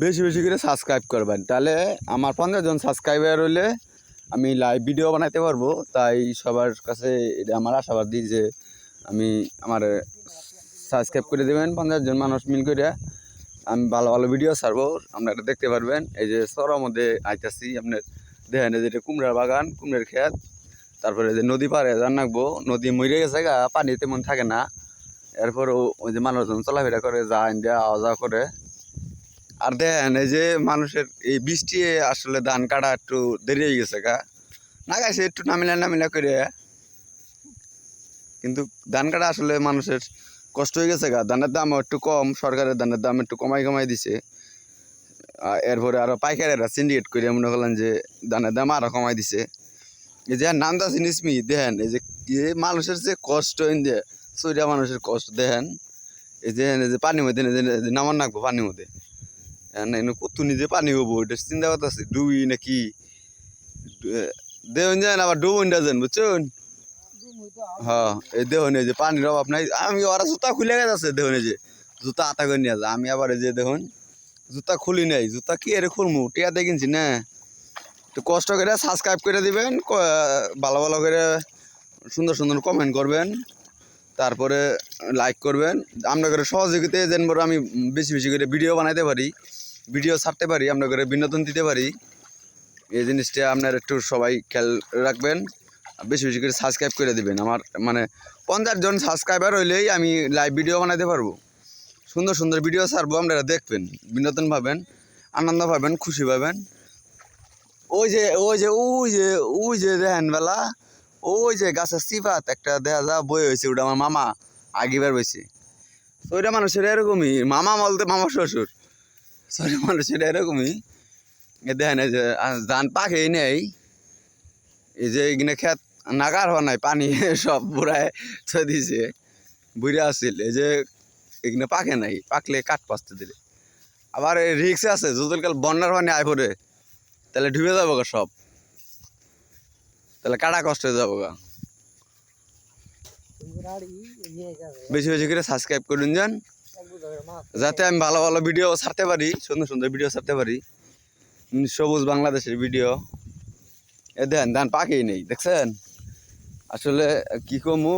বেশি বেশি করে সাবস্ক্রাইব করবেন, তাহলে আমার 50 জন সাবস্ক্রাইবার হলে আমি লাইভ ভিডিও বানাইতে পারবো। তাই সবার কাছে এটা আমার আশাবাদী যে আমি আমার সাবস্ক্রাইব করে দেবেন 50 জন মানুষ মিল করে। আমি ভালো ভালো ভিডিও ছাড়বো, আপনারা দেখতে পারবেন। এই যে শহরের মধ্যে আইতাছি, আপনার দেখেন এই যে এটা কুমড়ার বাগান, কুমড়ার ক্ষেত। তারপরে যে নদী পাড়ে যান নাকবো, নদী মরে গেছে গা, পানি তেমন থাকে না। এরপর ওই যে মানুষজন চলাফেরা করে, যা ইন্ডিয়া আওয়া যাওয়া করে। আর দেখেন এই যে মানুষের এই বৃষ্টি আসলে ধান কাটা একটু দেরি হয়ে গেছে গা, না গাইছে একটু নামিলা করে, কিন্তু ধান কাটা আসলে মানুষের কষ্ট হয়ে গেছে গা। ধানের দামও একটু কম, সরকারের ধানের দাম একটু কমাই দিছে। এরপরে আরো পাইকারেরা সিন্ডিকেট করে মনে করলেন যে ধানের দাম আরো কমাই দিছে। এই যে নামটা জিনিস মি দেখেন, এই যে মানুষের যে কষ্ট ইন্ডিয়া সৈরা মানুষের কষ্ট দেখেন। এই যে পানির মধ্যে নামান নাকবো পানির মধ্যে, কত নিজে পানি হবো এটা চিন্তা করতেছি, ডুবি নাকি দেহন যান আবার ডুবন যান, বুঝছেন? হ্যাঁ, এই দেহন এই যে পানির অভাব নাই। আমি ওরা জুতা খুলে গেছে, দেহন এই যে জুতা আতা করে নিয়ে আমি আবার এই যে দেখুন জুতা খুলি নাই, জুতা কি এর খুলমু, টিয়াতে কিনছি না। একটু কষ্ট করে সাবস্ক্রাইব করে দিবেন, ভালো ভালো করে সুন্দর সুন্দর কমেন্ট করবেন, তারপরে লাইক করবেন। আপনাদের সহযোগিতায় যেন বড় আমি বেশি বেশি করে ভিডিও বানাইতে পারি, ভিডিও ছাড়তে পারি, আপনাদের বিনোদন দিতে পারি। এই জিনিসটা আপনার একটু সবাই খেয়াল রাখবেন, বেশি বেশি করে সাবস্ক্রাইব করে দিবেন। আমার মানে 50 জন সাবস্ক্রাইবার হইলেই আমি লাইভ ভিডিও বানাইতে পারবো, সুন্দর সুন্দর ভিডিও ছাড়বো, আপনারা দেখবেন, বিনোদন পাবেন, আনন্দ পাবেন, খুশি পাবেন। ওই যে ওই যে ওই যে ওই যে দেখেন বেলা, ওই যে গাছের সিফাত একটা দেখা যা বই হয়েছে, ওটা আমার মামা আগেবার বইছে। ওইটা মানুষের এরকমই, মামা বলতে মামা শ্বশুর, সরি মানুষের এরকমই। দেখেন এই যে ধান পাকেই নেই, এই যে এখানে ক্ষেত নাগার হওয়া নাই, পানি সব বুড়ায় ছয় দিছে, বুড়া আসছিল। এই যে এখানে পাকে নাই, পাকলে কাঠ পাচতে দিলে আবার এই রিক্স আছে, যদি কাল বন্যার পানি আয় পড়ে তাহলে ডুবে যাবো গা সব, তাহলে কাটা কষ্ট হয়ে যাবো গা। বেশি বেশি করে সাবস্ক্রাইব করুন যান, যাতে আমি ভালো ভালো ভিডিও ছাড়তে পারি, সুন্দর সুন্দর ভিডিও ছাড়তে পারি, সবুজ বাংলাদেশের ভিডিও। এ দেন ধান পাকেই নেই, দেখছেন? আসলে কি কমু,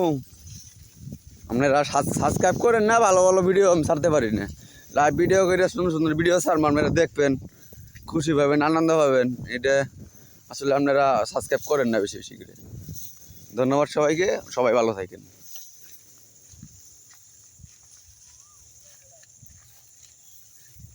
আপনারা সাবস্ক্রাইব করেন না, ভালো ভালো ভিডিও আমি ছাড়তে পারি না। লাইভ ভিডিও করে সুন্দর সুন্দর ভিডিও ছাড়বো, আপনারা দেখবেন, খুশি পাবেন, আনন্দ পাবেন। এটা আসলে আপনারা সাবস্ক্রাইব করেন না বেশি বেশি করে। ধন্যবাদ সবাইকে, সবাই ভালো থাকেন।